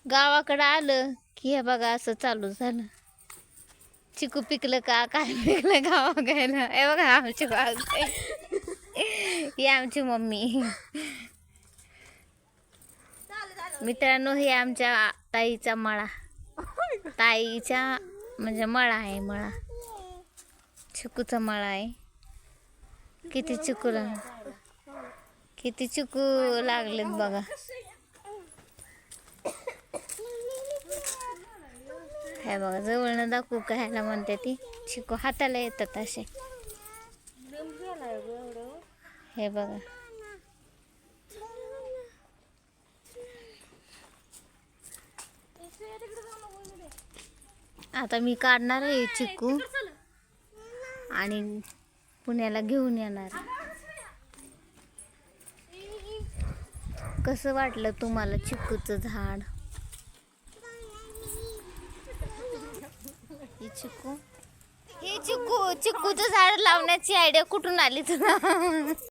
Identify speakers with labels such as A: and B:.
A: गावाकडं आलं की हे बघा असं चालू झालं. चिकू पिकलं का काय पिकलं गावाकडं. हे बघा आमची बाग. ही आमची मम्मी. मित्रांनो, हे आमच्या ताईचा मळा. ताईच्या म्हणजे मळा आहे, मळा चिकूचा मळा आहे. किती चिकू लागलेत बघा. हे बघा जवळनं दाखवू का, ह्याला म्हणते ती चिकू हाताला येतात असे. हे बघा आता मी काढणार आहे चिकू आणि पुण्याला घेऊन येणार. कसं वाटलं तुम्हाला चिकूचं झाड? हे चिकूचं झाड लावण्याची आयडिया कुठून आली तुला?